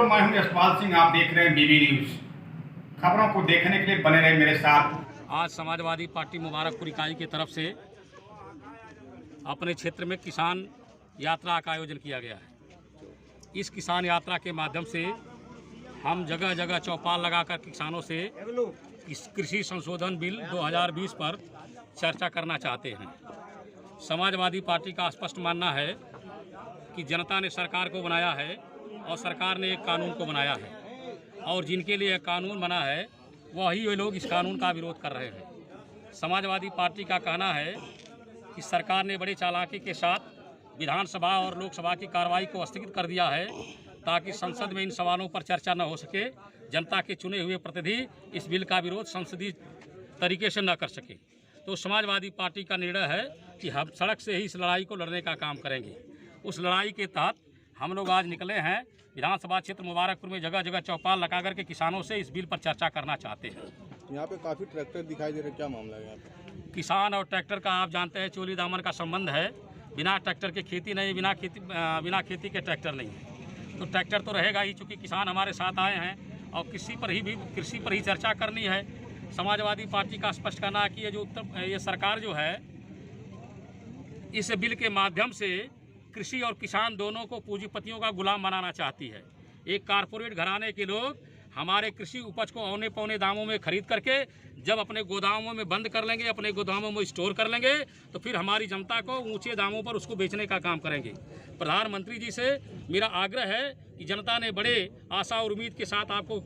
मैं हूं यशपाल सिंह। आप देख रहे हैं बीबी न्यूज। खबरों को देखने के लिए बने रहे मेरे साथ। आज समाजवादी पार्टी मुबारकपुर इकाई की तरफ से अपने क्षेत्र में किसान यात्रा का आयोजन किया गया है। इस किसान यात्रा के माध्यम से हम जगह जगह चौपाल लगाकर किसानों से इस कृषि संशोधन बिल 2020 पर चर्चा करना चाहते हैं। समाजवादी पार्टी का स्पष्ट मानना है कि जनता ने सरकार को बनाया है और सरकार ने एक कानून को बनाया है, और जिनके लिए एक कानून बना है वही वे लोग इस कानून का विरोध कर रहे हैं। समाजवादी पार्टी का कहना है कि सरकार ने बड़े चालाकी के साथ विधानसभा और लोकसभा की कार्रवाई को स्थगित कर दिया है ताकि संसद में इन सवालों पर चर्चा न हो सके। जनता के चुने हुए प्रतिनिधि इस बिल का विरोध संसदीय तरीके से न कर सके। तो समाजवादी पार्टी का निर्णय है कि हम सड़क से ही इस लड़ाई को लड़ने का काम करेंगे। उस लड़ाई के तहत हम लोग आज निकले हैं। विधानसभा क्षेत्र मुबारकपुर में जगह जगह चौपाल लगा करके किसानों से इस बिल पर चर्चा करना चाहते हैं। यहाँ पे काफ़ी ट्रैक्टर दिखाई दे रहे हैं, क्या मामला है यहाँ पे? किसान और ट्रैक्टर का आप जानते हैं चोली दामन का संबंध है। बिना ट्रैक्टर के खेती नहीं, बिना खेती के ट्रैक्टर नहीं है। तो ट्रैक्टर तो रहेगा ही, चूँकि किसान हमारे साथ आए हैं और कृषि पर ही चर्चा करनी है। समाजवादी पार्टी का स्पष्ट कहना है कि ये सरकार जो है इस बिल के माध्यम से कृषि और किसान दोनों को पूंजीपतियों का गुलाम बनाना चाहती है। एक कारपोरेट घराने के लोग हमारे कृषि उपज को औने पौने दामों में खरीद करके जब अपने गोदामों में बंद कर लेंगे, अपने गोदामों में स्टोर कर लेंगे, तो फिर हमारी जनता को ऊंचे दामों पर उसको बेचने का काम करेंगे। प्रधानमंत्री जी से मेरा आग्रह है कि जनता ने बड़े आशा और उम्मीद के साथ आपको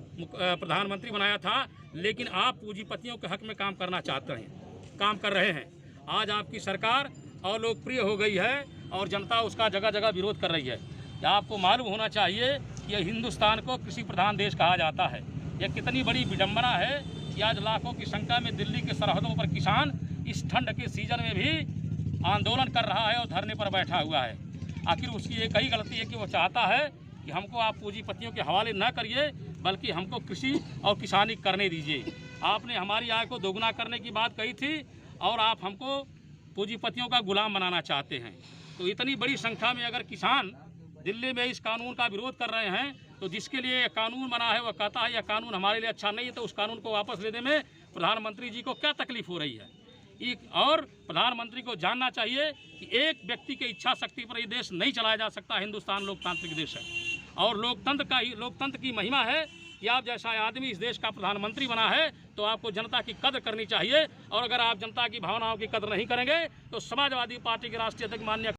प्रधानमंत्री बनाया था, लेकिन आप पूंजीपतियों के हक में काम कर रहे हैं। आज आपकी सरकार अलोकप्रिय हो गई है और जनता उसका जगह जगह विरोध कर रही है। आपको मालूम होना चाहिए कि यह हिंदुस्तान को कृषि प्रधान देश कहा जाता है। यह कितनी बड़ी विडंबना है कि आज लाखों की संख्या में दिल्ली के सरहदों पर किसान इस ठंड के सीजन में भी आंदोलन कर रहा है और धरने पर बैठा हुआ है। आखिर उसकी एक ही गलती है कि वो चाहता है कि हमको आप पूंजीपतियों के हवाले न करिए, बल्कि हमको कृषि और किसानी करने दीजिए। आपने हमारी आय को दोगुना करने की बात कही थी और आप हमको पूंजीपतियों का गुलाम बनाना चाहते हैं। तो इतनी बड़ी संख्या में अगर किसान दिल्ली में इस कानून का विरोध कर रहे हैं, तो जिसके लिए यह कानून बना है वह कहता है यह कानून हमारे लिए अच्छा नहीं है, तो उस कानून को वापस लेने में प्रधानमंत्री जी को क्या तकलीफ हो रही है। और प्रधानमंत्री को जानना चाहिए कि एक व्यक्ति की इच्छा शक्ति पर यह देश नहीं चलाया जा सकता। हिंदुस्तान लोकतांत्रिक देश है और लोकतंत्र की महिमा है कि आप जैसा आदमी इस देश का प्रधानमंत्री बना है तो आपको जनता की कदर करनी चाहिए। और अगर आप जनता की भावनाओं की कदर नहीं करेंगे तो समाजवादी पार्टी के राष्ट्रीय अध्यक्ष माननीय